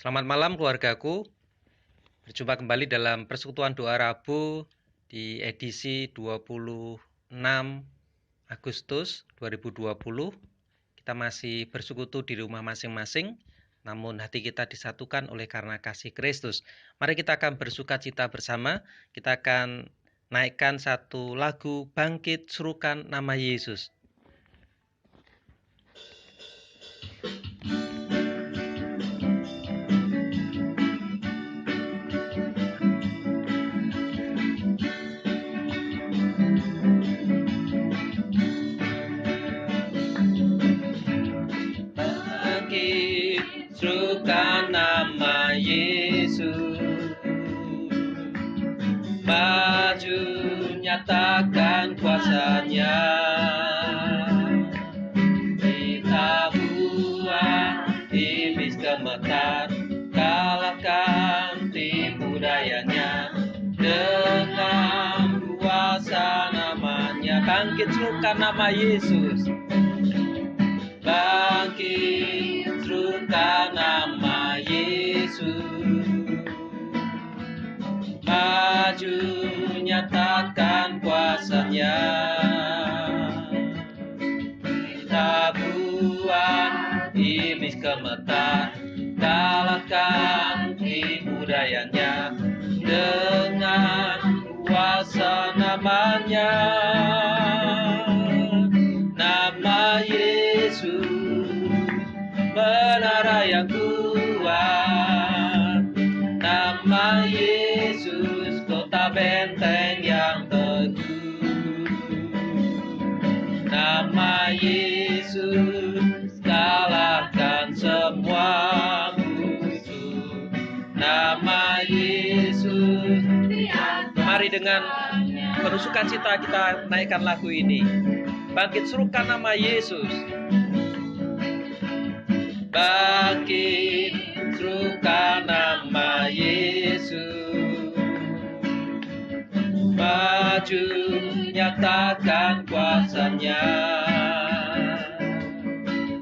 Selamat malam keluargaku. Berjumpa kembali dalam Persekutuan Doa Rabu di edisi 26 Agustus 2020. Kita masih bersekutu di rumah masing-masing, namun hati kita disatukan oleh karena kasih Kristus. Mari kita akan bersukacita bersama. Kita akan naikkan satu lagu Bangkit Serukan Nama Yesus. Serukan nama Yesus, maju nyatakan kuasanya, kita buang iblis gemetar, kalahkan tipu dayanya, dengan kuasa namanya. Bangkit serukan nama Yesus, bangkit serukan nama Yesus, maju nyatakan kuasanya, kita buang iblis gemetar, kalahkan tipu dayanya, dengan kuasa namanya. Nama Yesus menara yang kuat, nama Yesus kota benteng yang teguh, nama Yesus kalahkan semua musuh, nama Yesus. Mari dengan penuh sukacita kita naikkan lagu ini. Bangkit serukan nama Yesus, bangkit serukan nama Yesus, maju nyatakan kuasanya,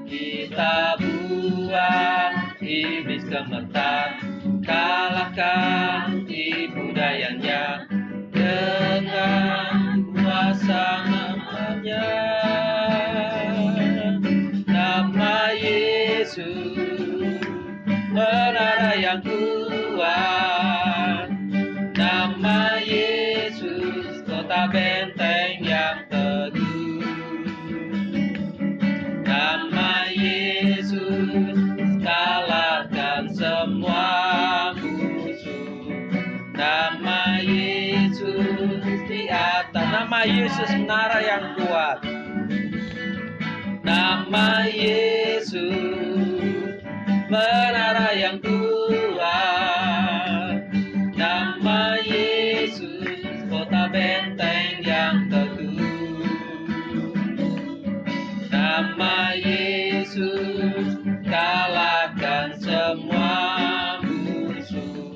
kita buang iblis gemetar, kalahkan tipu dayanya, dengan kuasa namanya. Nama Yesus menara yang kuat, nama Yesus kota benteng yang teguh, nama Yesus kalahkan semua musuh, nama Yesus di atas, nama Yesus menara yang kuat, nama Yesus menara yang kuat, nama Yesus kota benteng yang teguh, nama Yesus kalahkan semua musuh,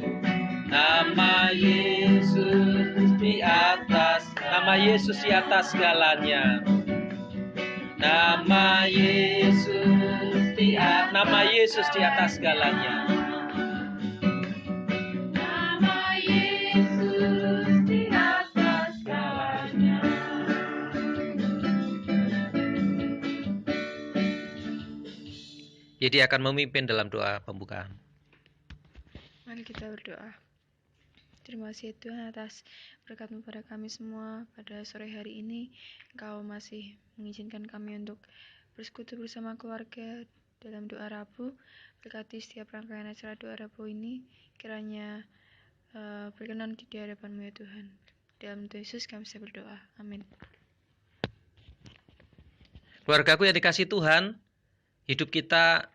nama Yesus di atas, nama Yesus di atas segalanya. Nama Yesus di atas, nama Yesus di atas segalanya. Nama Yesus di atas segalanya. Jadi akan memimpin dalam doa pembukaan. Mari kita berdoa. Terima kasih Tuhan atas berkat-Mu pada kami semua pada sore hari ini. Engkau masih mengizinkan kami untuk bersekutu bersama keluarga dalam doa Rabu. Berkati setiap rangkaian acara doa Rabu ini, kiranya berkenan di hadapan-Mu ya Tuhan. Dalam nama Yesus kami bisa berdoa. Amin. Keluargaku yang dikasih Tuhan, hidup kita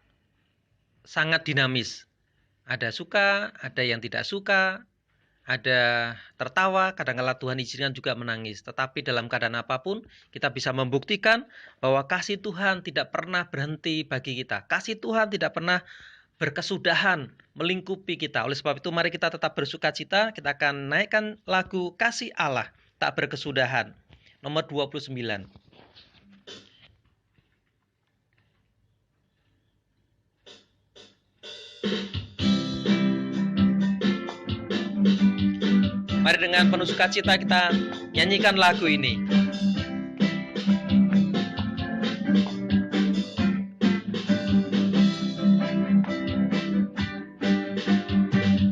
sangat dinamis. Ada suka, ada yang tidak suka, ada tertawa, kadang-kala Tuhan izinkan juga menangis. Tetapi dalam keadaan apapun, kita bisa membuktikan bahwa kasih Tuhan tidak pernah berhenti bagi kita. Kasih Tuhan tidak pernah berkesudahan melingkupi kita. Oleh sebab itu, mari kita tetap bersukacita. Kita akan naikkan lagu Kasih Allah Tak Berkesudahan, nomor 29. Mari dengan penuh sukacita kita nyanyikan lagu ini.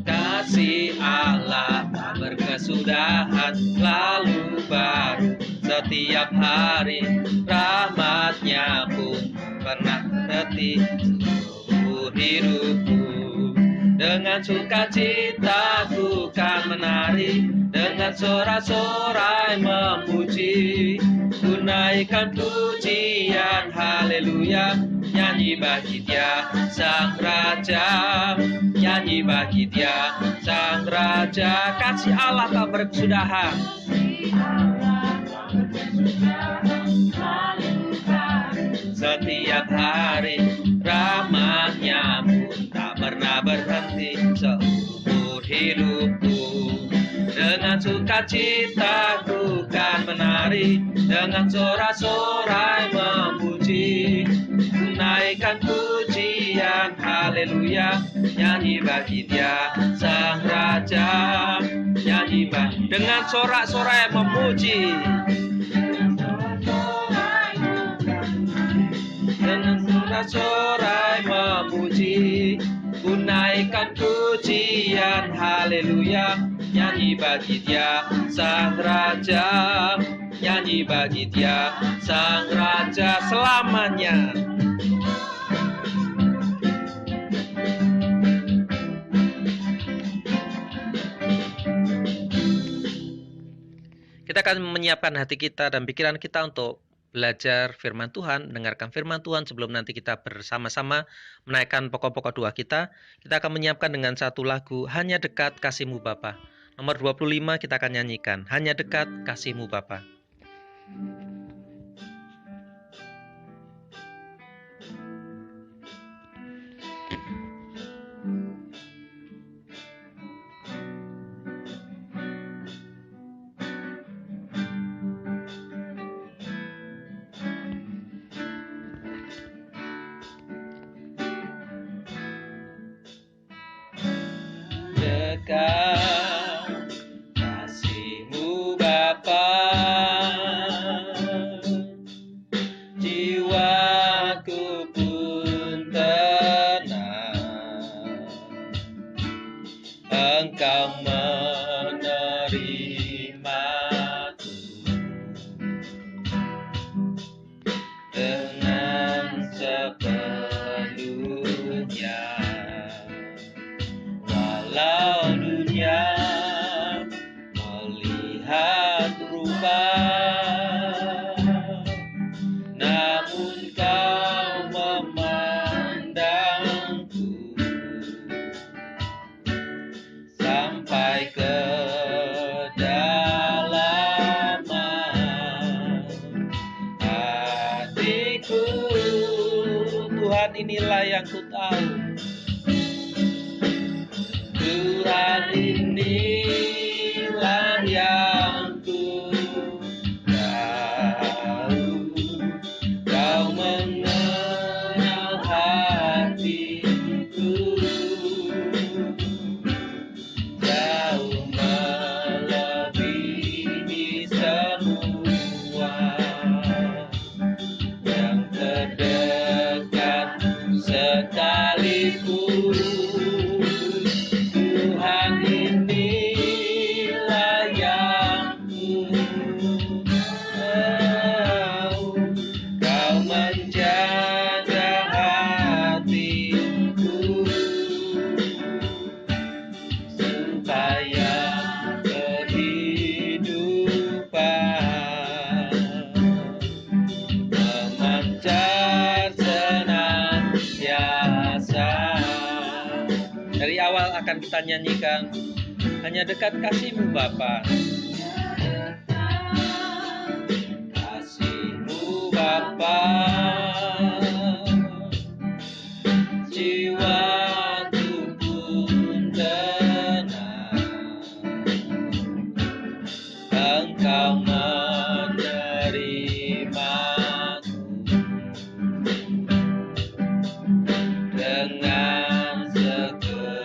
Kasih Allah tak berkesudahan, lalu baru setiap hari, rahmat-Nya pun pernah berhenti seluruh hidupku. Dengan sukacita ku kan menari, dengan sorak-sorai memuji, ku naikkan pujian haleluya. Nyanyi bagi Dia Sang Raja, nyanyi bagi Dia Sang Raja. Kasih Allah tak berkesudahan, setiap hari, rahmat-Nya pun tak pernah berhenti seumur hidupku. Dengan sukacita ku kan menari, dengan sorak-sorai memuji, ku naikkan pujian haleluya. Nyanyi bagi Dia Sang Raja, nyanyi bagi dengan sorak-sorai memuji, dengan sorak-sorai memuji, ku naikkan pujian haleluya. Nyanyi bagi Dia Sang Raja, nyanyi bagi Dia Sang Raja selamanya. Kita akan menyiapkan hati kita dan pikiran kita untuk belajar firman Tuhan, mendengarkan firman Tuhan sebelum nanti kita bersama-sama menaikkan pokok-pokok doa kita. Kita akan menyiapkan dengan satu lagu, Hanya Dekat Kasih-Mu Bapa. Nomor 25 kita akan nyanyikan, Hanya Dekat Kasih-Mu Bapa. Dekat kasih-Mu Bapa, jiwaku pun tenang. Engkau menerimaku dengan sepenuhnya. Walau dunia melihat rubah, namun Kau memandangku sampai ke kedalaman hatiku. Tuhan, inilah yang ku tahu. Tuhan, inilah yang ku tahu. Kau mengenal hatiku jauh melebihi semua yang terdekat sekalipun. Tuhan, inilah yang ku tahu. Kau menjaga hatiku supaya kehidupan memancar senantiasa. Dari awal akan kita nyanyikan, Hanya Dekat Kasih-Mu Bapa. Kasih-Mu Bapa, jiwaku pun tenang. Engkau menerimaku dengan sepenuhnya.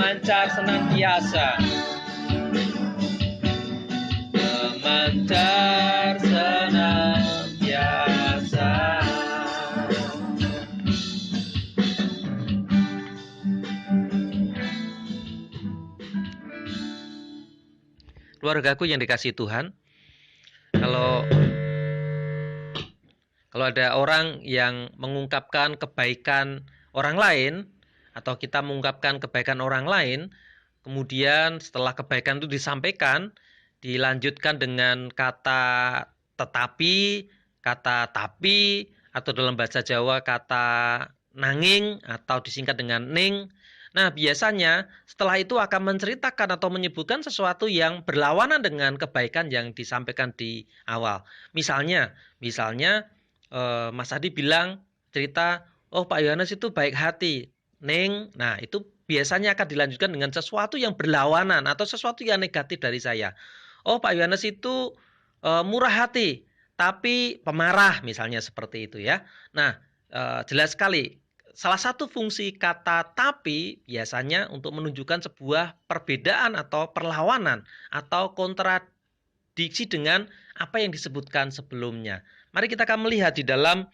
memancar senantiasa. Memancar senantiasa. Keluargaku yang dikasihi Tuhan, kalau ada orang yang mengungkapkan kebaikan orang lain, atau kita mengungkapkan kebaikan orang lain, kemudian setelah kebaikan itu disampaikan, dilanjutkan dengan kata tetapi, kata tapi, atau dalam bahasa Jawa kata nanging, atau disingkat dengan ning. Nah, biasanya setelah itu akan menceritakan atau menyebutkan sesuatu yang berlawanan dengan kebaikan yang disampaikan di awal. Misalnya Mas Adi bilang cerita, oh Pak Yohanes itu baik hati, Neng. Nah, itu biasanya akan dilanjutkan dengan sesuatu yang berlawanan atau sesuatu yang negatif dari saya. Oh Pak Yohanes itu murah hati, tapi pemarah, misalnya seperti itu ya. Nah, jelas sekali. Salah satu fungsi kata tapi biasanya untuk menunjukkan sebuah perbedaan atau perlawanan atau kontradiksi dengan apa yang disebutkan sebelumnya. Mari kita akan melihat di dalam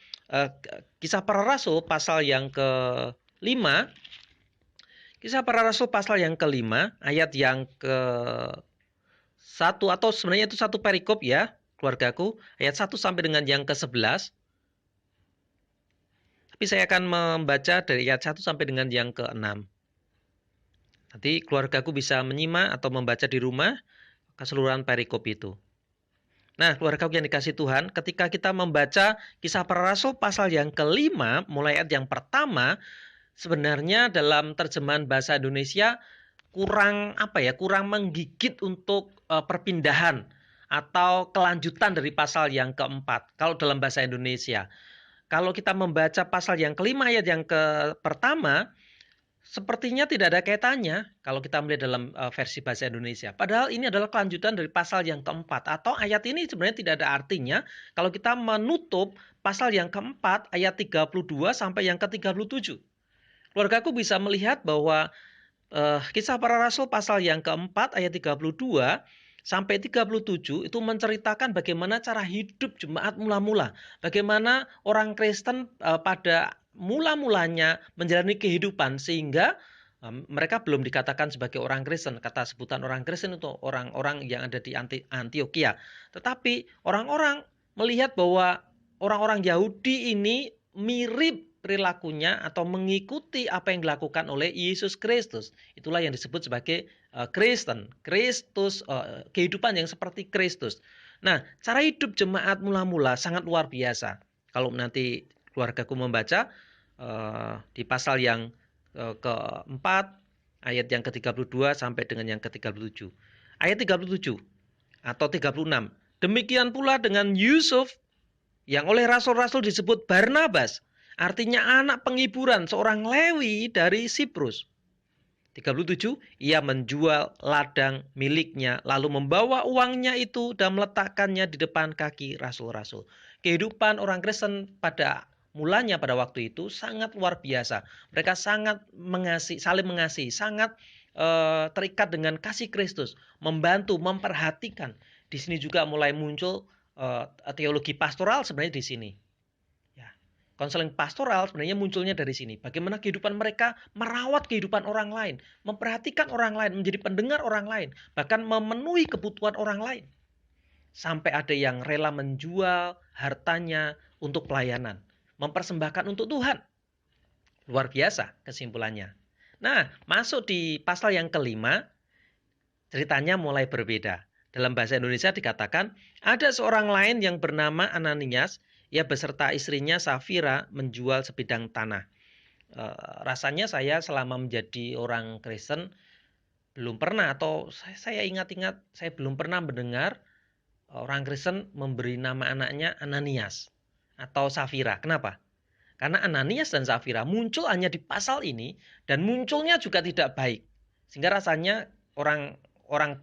Kisah Para Rasul pasal yang ke-5. Kisah Para Rasul pasal yang ke-5 ayat yang ke-1, atau sebenarnya itu satu perikop ya, keluargaku, ayat 1 sampai dengan yang ke-11. Tapi saya akan membaca dari ayat 1 sampai dengan yang ke-6. Nanti keluargaku bisa menyimak atau membaca di rumah keseluruhan perikop itu. Nah, keluargaku yang dikasihi Tuhan, ketika kita membaca Kisah Para Rasul pasal yang ke-5, mulai ayat yang pertama, sebenarnya dalam terjemahan bahasa Indonesia kurang menggigit untuk perpindahan atau kelanjutan dari pasal yang keempat. Kalau dalam bahasa Indonesia, kalau kita membaca pasal yang ke-5 ayat yang pertama, sepertinya tidak ada kaitannya kalau kita melihat dalam versi bahasa Indonesia. Padahal ini adalah kelanjutan dari pasal yang keempat. Atau ayat ini sebenarnya tidak ada artinya kalau kita menutup pasal yang keempat ayat 32 sampai yang ke-37. Keluargaku bisa melihat bahwa Kisah Para Rasul pasal yang keempat ayat 32 sampai 37 itu menceritakan bagaimana cara hidup jemaat mula-mula. Bagaimana orang Kristen pada mula-mulanya menjalani kehidupan sehingga mereka belum dikatakan sebagai orang Kristen. Kata sebutan orang Kristen itu orang-orang yang ada di Antioquia. Tetapi orang-orang melihat bahwa orang-orang Yahudi ini mirip perilakunya atau mengikuti apa yang dilakukan oleh Yesus Kristus. Itulah yang disebut sebagai Kristen. Kristus, kehidupan yang seperti Kristus. Nah, cara hidup jemaat mula-mula sangat luar biasa. Kalau nanti keluargaku membaca di pasal yang keempat, ayat yang ke-32 sampai dengan yang ke-37. Ayat 37 atau 36. Demikian pula dengan Yusuf yang oleh rasul-rasul disebut Barnabas. Artinya anak penghiburan, seorang Lewi dari Siprus. 37, ia menjual ladang miliknya, lalu membawa uangnya itu dan meletakkannya di depan kaki rasul-rasul. Kehidupan orang Kristen pada mulanya pada waktu itu sangat luar biasa. Mereka sangat saling mengasihi, sangat terikat dengan kasih Kristus, membantu, memperhatikan. Di sini juga mulai muncul teologi pastoral sebenarnya di sini. Konseling pastoral sebenarnya munculnya dari sini. Bagaimana kehidupan mereka merawat kehidupan orang lain. Memperhatikan orang lain, menjadi pendengar orang lain. Bahkan memenuhi kebutuhan orang lain. Sampai ada yang rela menjual hartanya untuk pelayanan. Mempersembahkan untuk Tuhan. Luar biasa kesimpulannya. Nah, masuk di pasal yang ke-5, ceritanya mulai berbeda. Dalam bahasa Indonesia dikatakan, ada seorang lain yang bernama Ananias. Ia beserta istrinya Safira menjual sebidang tanah. Rasanya saya selama menjadi orang Kristen belum pernah, atau saya ingat-ingat saya belum pernah mendengar orang Kristen memberi nama anaknya Ananias atau Safira. Kenapa? Karena Ananias dan Safira muncul hanya di pasal ini dan munculnya juga tidak baik. Sehingga rasanya orang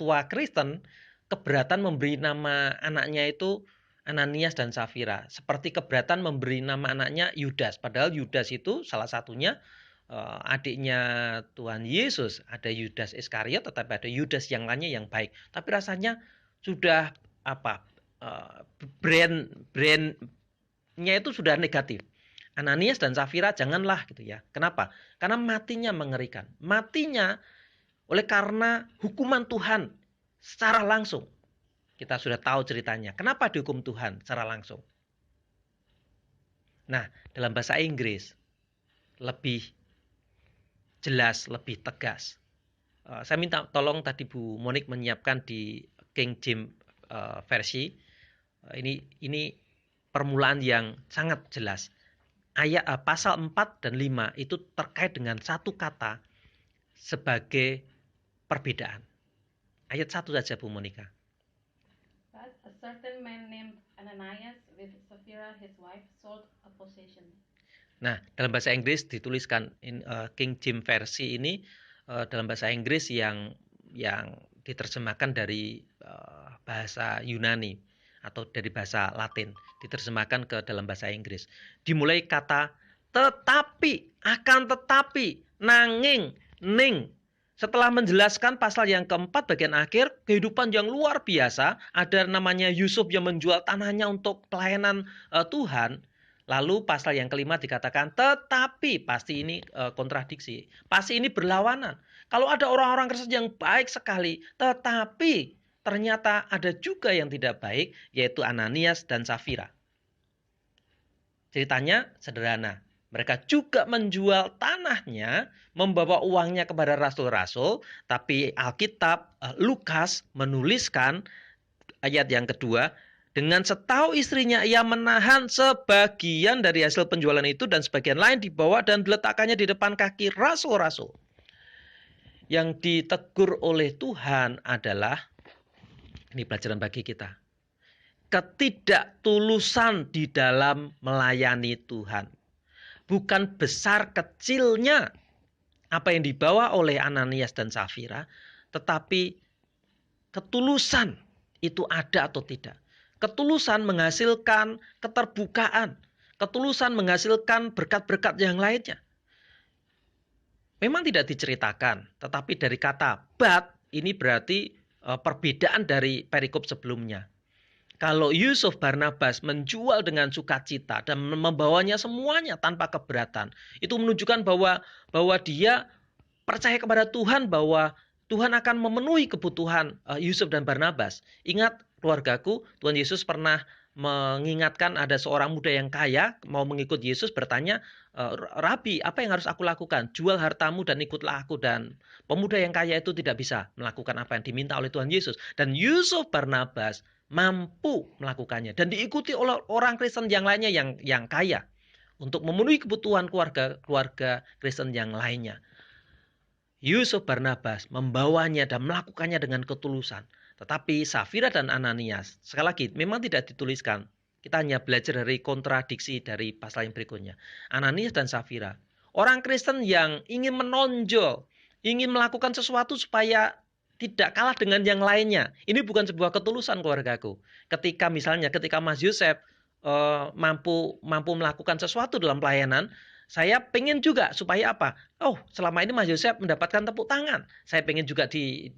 tua Kristen keberatan memberi nama anaknya itu Ananias dan Safira. Seperti keberatan memberi nama anaknya Yudas. Padahal Yudas itu salah satunya adiknya Tuhan Yesus, ada Yudas Iskariot, tetapi ada Yudas yang lainnya yang baik. Tapi rasanya sudah brandnya itu sudah negatif. Ananias dan Safira janganlah gitu ya. Kenapa? Karena matinya mengerikan. Matinya oleh karena hukuman Tuhan secara langsung. Kita sudah tahu ceritanya. Kenapa dihukum Tuhan secara langsung? Nah, dalam bahasa Inggris lebih jelas, lebih tegas. Saya minta tolong tadi Bu Monik menyiapkan di King James versi. Ini permulaan yang sangat jelas. Pasal 4 dan 5 itu terkait dengan satu kata sebagai perbedaan. Ayat 1 saja Bu Monika. But a certain man named Ananias with Sapphira his wife sold a possession. Nah, dalam bahasa Inggris dituliskan King James versi ini dalam bahasa Inggris yang diterjemahkan dari bahasa Yunani atau dari bahasa Latin, diterjemahkan ke dalam bahasa Inggris. Dimulai kata tetapi, akan tetapi, nanging, ning. Setelah menjelaskan pasal yang keempat bagian akhir, kehidupan yang luar biasa, ada namanya Yusuf yang menjual tanahnya untuk pelayanan Tuhan. Lalu pasal yang kelima dikatakan, tetapi, pasti ini kontradiksi, pasti ini berlawanan. Kalau ada orang-orang Kristen yang baik sekali, tetapi ternyata ada juga yang tidak baik, yaitu Ananias dan Safira. Ceritanya sederhana. Mereka juga menjual tanahnya, membawa uangnya kepada rasul-rasul, tapi Alkitab Lukas menuliskan ayat yang kedua, dengan setahu istrinya ia menahan sebagian dari hasil penjualan itu dan sebagian lain dibawa dan diletakkannya di depan kaki rasul-rasul. Yang ditegur oleh Tuhan adalah, ini pelajaran bagi kita, ketidaktulusan di dalam melayani Tuhan. Bukan besar kecilnya apa yang dibawa oleh Ananias dan Safira, tetapi ketulusan itu ada atau tidak. Ketulusan menghasilkan keterbukaan, ketulusan menghasilkan berkat-berkat yang lainnya. Memang tidak diceritakan, tetapi dari kata but ini berarti perbedaan dari perikop sebelumnya. Kalau Yusuf Barnabas menjual dengan sukacita dan membawanya semuanya tanpa keberatan, itu menunjukkan bahwa dia percaya kepada Tuhan, bahwa Tuhan akan memenuhi kebutuhan Yusuf dan Barnabas. Ingat keluargaku, Tuhan Yesus pernah mengingatkan ada seorang muda yang kaya mau mengikut Yesus, bertanya, Rabi, apa yang harus aku lakukan? Jual hartamu dan ikutlah aku. Dan pemuda yang kaya itu tidak bisa melakukan apa yang diminta oleh Tuhan Yesus. Dan Yusuf Barnabas mampu melakukannya dan diikuti oleh orang Kristen yang lainnya yang kaya untuk memenuhi kebutuhan keluarga Kristen yang lainnya. Yusuf Barnabas membawanya dan melakukannya dengan ketulusan. Tetapi Safira dan Ananias, sekali lagi memang tidak dituliskan. Kita hanya belajar dari kontradiksi dari pasal yang berikutnya. Ananias dan Safira, orang Kristen yang ingin menonjol, ingin melakukan sesuatu supaya tidak kalah dengan yang lainnya. Ini bukan sebuah ketulusan keluargaku. Ketika Mas Yosef mampu melakukan sesuatu dalam pelayanan, saya pengen juga supaya apa? Oh, selama ini Mas Yosef mendapatkan tepuk tangan. Saya pengen juga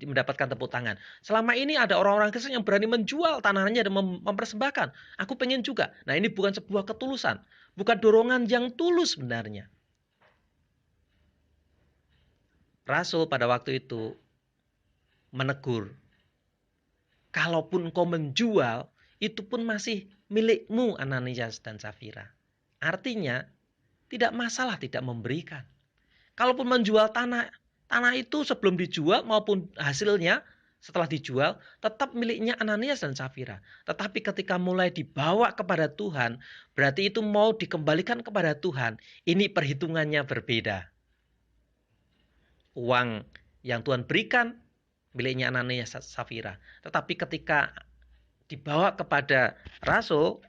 mendapatkan tepuk tangan. Selama ini ada orang-orang Kristen yang berani menjual tanahnya dan mempersembahkan. Aku pengen juga. Nah, ini bukan sebuah ketulusan. Bukan dorongan yang tulus sebenarnya. Rasul pada waktu itu menegur, kalaupun kau menjual, itu pun masih milikmu Ananias dan Safira. Artinya, tidak masalah tidak memberikan. Kalaupun menjual tanah itu sebelum dijual maupun hasilnya setelah dijual, tetap miliknya Ananias dan Safira. Tetapi ketika mulai dibawa kepada Tuhan, berarti itu mau dikembalikan kepada Tuhan. Ini perhitungannya berbeda. Uang yang Tuhan berikan miliknya Ananias dan Safira. Tetapi ketika dibawa kepada Rasul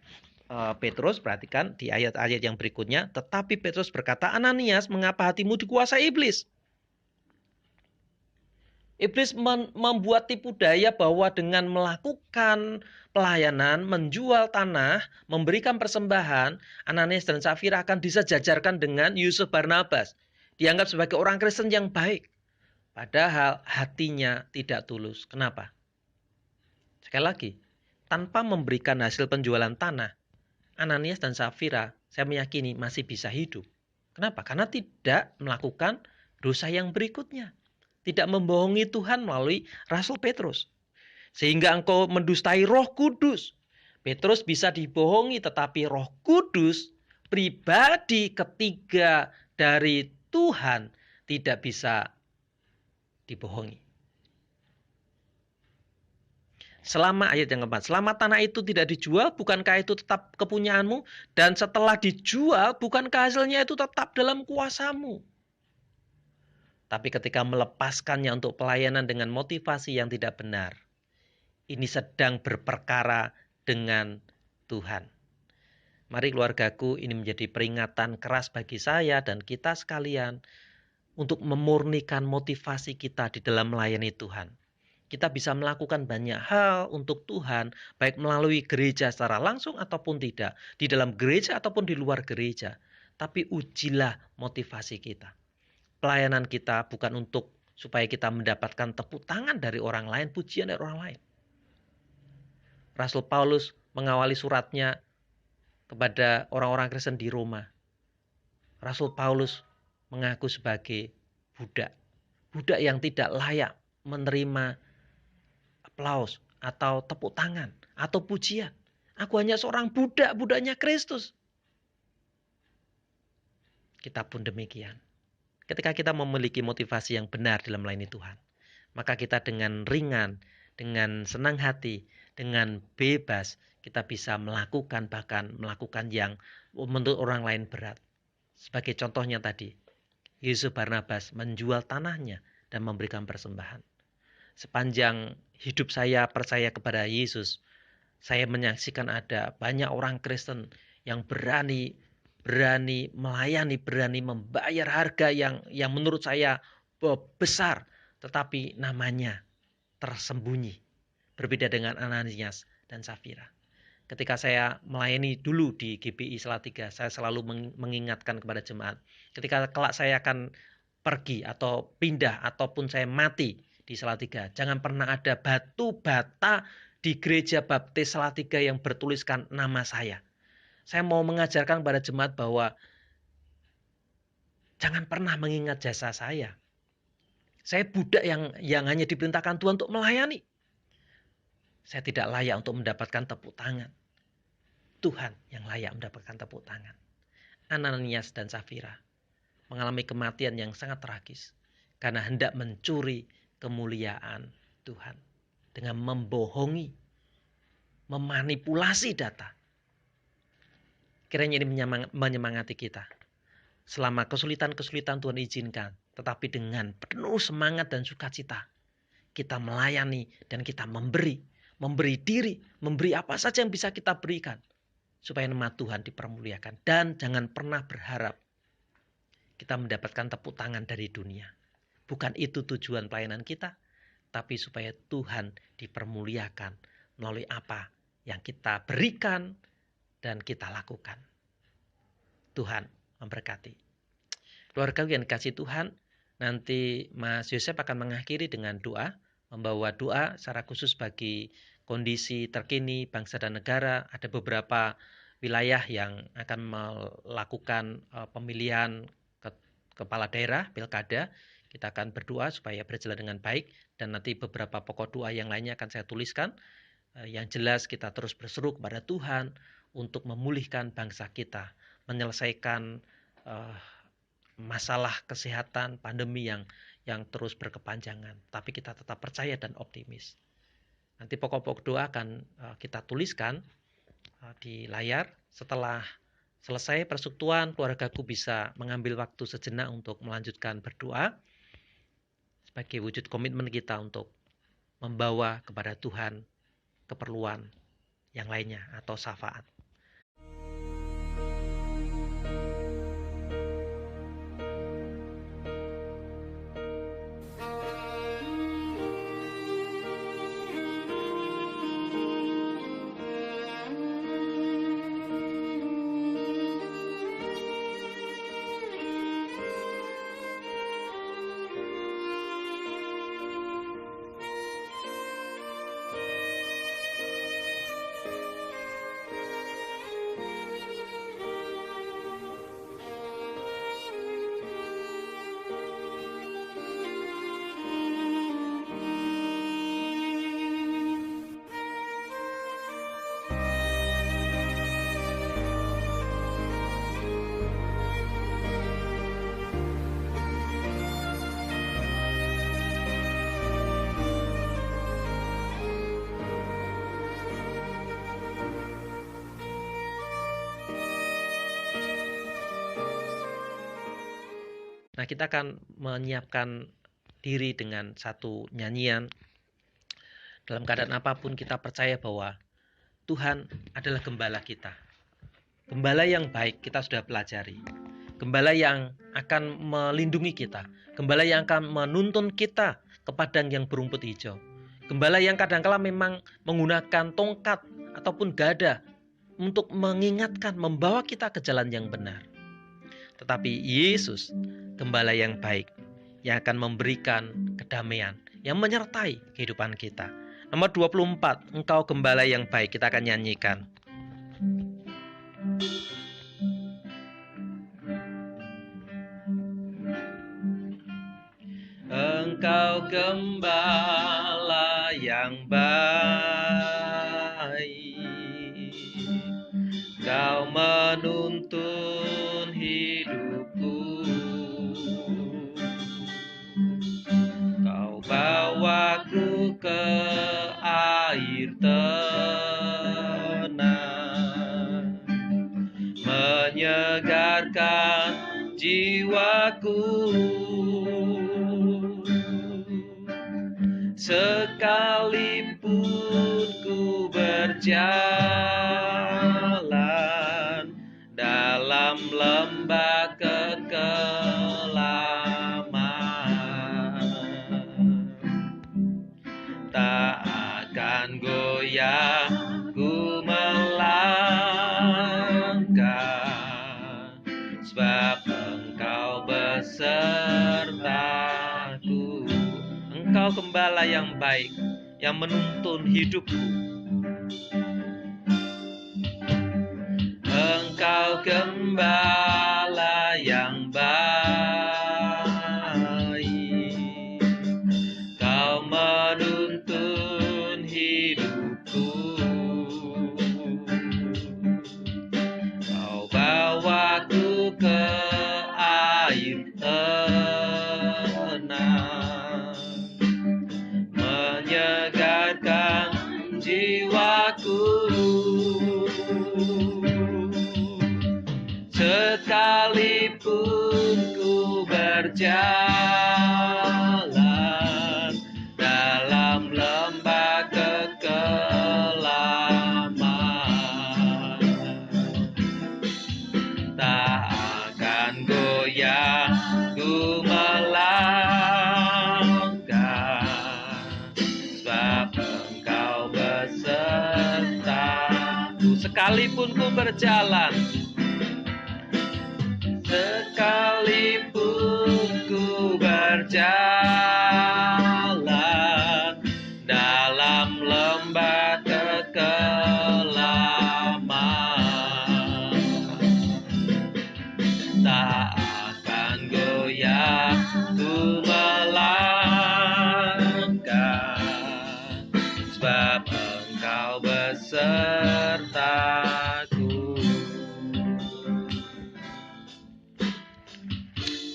Petrus, perhatikan di ayat-ayat yang berikutnya, tetapi Petrus berkata, Ananias, mengapa hatimu dikuasai iblis? Iblis membuat tipu daya bahwa dengan melakukan pelayanan, menjual tanah, memberikan persembahan, Ananias dan Safira akan disejajarkan dengan Yusuf Barnabas. dianggap sebagai orang Kristen yang baik. Padahal hatinya tidak tulus. Kenapa? Sekali lagi, tanpa memberikan hasil penjualan tanah, Ananias dan Safira, saya meyakini masih bisa hidup. Kenapa? Karena tidak melakukan dosa yang berikutnya. Tidak membohongi Tuhan melalui Rasul Petrus. Sehingga engkau mendustai Roh Kudus. Petrus bisa dibohongi, tetapi Roh Kudus, pribadi ketiga dari Tuhan, tidak bisa dibohongi. Selama ayat yang keempat, selama tanah itu tidak dijual, bukankah itu tetap kepunyaanmu? Dan setelah dijual, bukankah hasilnya itu tetap dalam kuasamu? Tapi ketika melepaskannya untuk pelayanan dengan motivasi yang tidak benar, ini sedang berperkara dengan Tuhan. Mari keluargaku, ini menjadi peringatan keras bagi saya dan kita sekalian untuk memurnikan motivasi kita di dalam melayani Tuhan. Kita bisa melakukan banyak hal untuk Tuhan, baik melalui gereja secara langsung ataupun tidak, di dalam gereja ataupun di luar gereja. Tapi ujilah motivasi kita. Pelayanan kita bukan untuk supaya kita mendapatkan tepuk tangan dari orang lain, pujian dari orang lain. Rasul Paulus mengawali suratnya kepada orang-orang Kristen di Roma. Rasul Paulus mengaku sebagai budak. Budak yang tidak layak menerima aplaus atau tepuk tangan atau pujian. Aku hanya seorang budak, budaknya Kristus. Kita pun demikian. Ketika kita memiliki motivasi yang benar dalam melayani Tuhan, maka kita dengan ringan, dengan senang hati, dengan bebas, kita bisa melakukan bahkan melakukan yang menurut orang lain berat. Sebagai contohnya tadi, Yesus Barnabas menjual tanahnya dan memberikan persembahan. Sepanjang hidup saya percaya kepada Yesus, saya menyaksikan ada banyak orang Kristen yang berani melayani, berani membayar harga yang menurut saya besar, tetapi namanya tersembunyi. Berbeda dengan Ananias dan Safira. Ketika saya melayani dulu di GBI Salatiga, saya selalu mengingatkan kepada jemaat, ketika kelak saya akan pergi atau pindah ataupun saya mati di Salatiga, jangan pernah ada batu bata di gereja baptis Salatiga yang bertuliskan nama saya. Saya mau mengajarkan kepada jemaat bahwa jangan pernah mengingat jasa saya. Saya budak yang hanya diperintahkan Tuhan untuk melayani. Saya tidak layak untuk mendapatkan tepuk tangan. Tuhan yang layak mendapatkan tepuk tangan. Ananias dan Safira mengalami kematian yang sangat tragis karena hendak mencuri kemuliaan Tuhan dengan membohongi, memanipulasi data. Kiranya ini menyemangati kita. Selama kesulitan-kesulitan Tuhan izinkan, tetapi dengan penuh semangat dan sukacita, kita melayani dan kita memberi diri, memberi apa saja yang bisa kita berikan, supaya nama Tuhan dipermuliakan. Dan jangan pernah berharap kita mendapatkan tepuk tangan dari dunia. Bukan itu tujuan pelayanan kita, tapi supaya Tuhan dipermuliakan melalui apa yang kita berikan dan kita lakukan. Tuhan memberkati. Keluarga yang dikasih Tuhan, nanti Mas Yosef akan mengakhiri dengan doa, membawa doa secara khusus bagi kondisi terkini bangsa dan negara. Ada beberapa wilayah yang akan melakukan pemilihan kepala daerah, pilkada. Kita akan berdoa supaya berjalan dengan baik, dan nanti beberapa pokok doa yang lainnya akan saya tuliskan. Yang jelas kita terus berseru kepada Tuhan untuk memulihkan bangsa kita, menyelesaikan masalah kesehatan pandemi yang terus berkepanjangan. Tapi kita tetap percaya dan optimis. Nanti pokok-pokok doa akan kita tuliskan di layar. Setelah selesai persekutuan, keluargaku bisa mengambil waktu sejenak untuk melanjutkan berdoa sebagai wujud komitmen kita untuk membawa kepada Tuhan keperluan yang lainnya atau syafaat. Nah, kita akan menyiapkan diri dengan satu nyanyian. Dalam keadaan apapun kita percaya bahwa Tuhan adalah gembala kita. Gembala yang baik kita sudah pelajari. Gembala yang akan melindungi kita. Gembala yang akan menuntun kita ke padang yang berumput hijau. Gembala yang kadangkala memang menggunakan tongkat ataupun gada untuk mengingatkan, membawa kita ke jalan yang benar. Tetapi Yesus, gembala yang baik, yang akan memberikan kedamaian, yang menyertai kehidupan kita. Nomor 24, Engkau gembala yang baik, kita akan nyanyikan. Engkau gembala yang baik, Kau menuntun hidupku, Kau bawaku ke air tenang, menyegarkan jiwaku. Sekalipun ku berjalan dalam lembah kekelaman, tak akan goyah ku melangkah, sebab Engkau besertaku. Engkau gembala yang baik, yang menuntun hidupku. Engkau gembala yang baik, Kau menuntun hidupku, Kau bawaku ke air tenang, menyegarkan jiwaku. Sekalipun ku berjalan dalam lembah kekelaman, tak akan goyah ku melangkah, sebab Engkau besertaku. Sekalipun ku berjalan, sekalipun ku berjalan dalam lembah kekelaman, tak akan goyah ku melangkah, sebab Engkau besertaku.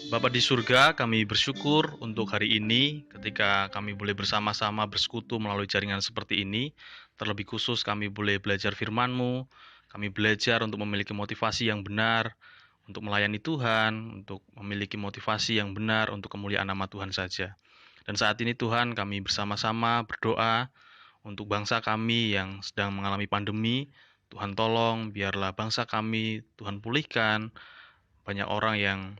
Bapa di surga, kami bersyukur untuk hari ini ketika kami boleh bersama-sama bersekutu melalui jaringan seperti ini. Terlebih khusus kami boleh belajar firman-Mu, kami belajar untuk memiliki motivasi yang benar, untuk melayani Tuhan, untuk memiliki motivasi yang benar untuk kemuliaan nama Tuhan saja. Dan saat ini Tuhan, kami bersama-sama berdoa untuk bangsa kami yang sedang mengalami pandemi. Tuhan tolong, biarlah bangsa kami Tuhan pulihkan. Banyak orang yang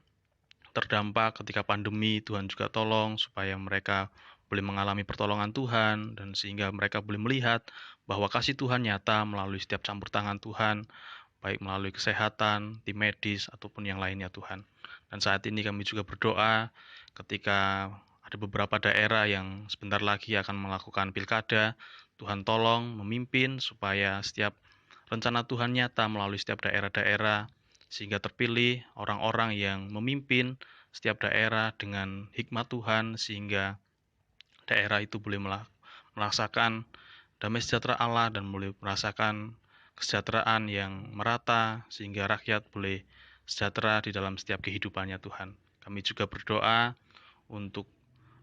terdampak ketika pandemi, Tuhan juga tolong supaya mereka boleh mengalami pertolongan Tuhan, dan sehingga mereka boleh melihat bahwa kasih Tuhan nyata melalui setiap campur tangan Tuhan, baik melalui kesehatan, tim medis, ataupun yang lainnya Tuhan. Dan saat ini kami juga berdoa ketika ada beberapa daerah yang sebentar lagi akan melakukan pilkada, Tuhan tolong memimpin supaya setiap rencana Tuhan nyata melalui setiap daerah-daerah, sehingga terpilih orang-orang yang memimpin setiap daerah dengan hikmat Tuhan, sehingga daerah itu boleh merasakan damai sejahtera Allah dan boleh merasakan kesejahteraan yang merata, sehingga rakyat boleh sejahtera di dalam setiap kehidupannya Tuhan. Kami juga berdoa untuk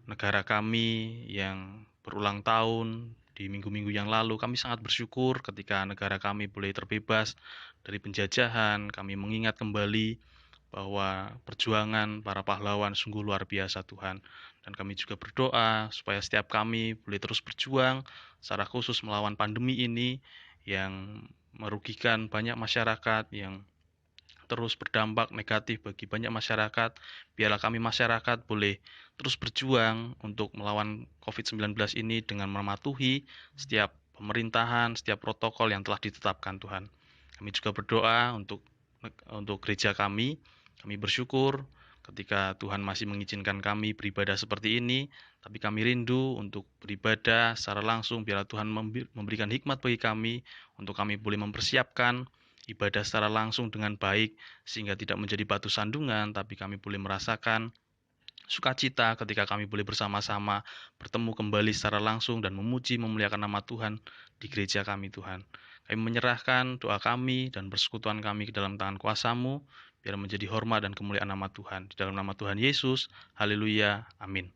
negara kami yang berulang tahun. Di minggu-minggu yang lalu kami sangat bersyukur ketika negara kami boleh terbebas dari penjajahan. Kami mengingat kembali bahwa perjuangan para pahlawan sungguh luar biasa Tuhan. Dan kami juga berdoa supaya setiap kami boleh terus berjuang secara khusus melawan pandemi ini yang merugikan banyak masyarakat, yang terus berdampak negatif bagi banyak masyarakat. Biarlah kami masyarakat boleh terus berjuang untuk melawan COVID-19 ini dengan mematuhi setiap pemerintahan, setiap protokol yang telah ditetapkan Tuhan. Kami juga berdoa untuk gereja kami. Kami bersyukur ketika Tuhan masih mengizinkan kami beribadah seperti ini, tapi kami rindu untuk beribadah secara langsung. Biarlah Tuhan memberikan hikmat bagi kami untuk kami boleh mempersiapkan ibadah secara langsung dengan baik, sehingga tidak menjadi batu sandungan, tapi kami boleh merasakan sukacita ketika kami boleh bersama-sama bertemu kembali secara langsung dan memuji memuliakan nama Tuhan di gereja kami Tuhan. Kami menyerahkan doa kami dan persekutuan kami ke dalam tangan kuasa-Mu, biar menjadi hormat dan kemuliaan nama Tuhan. Di dalam nama Tuhan Yesus, haleluya, amin.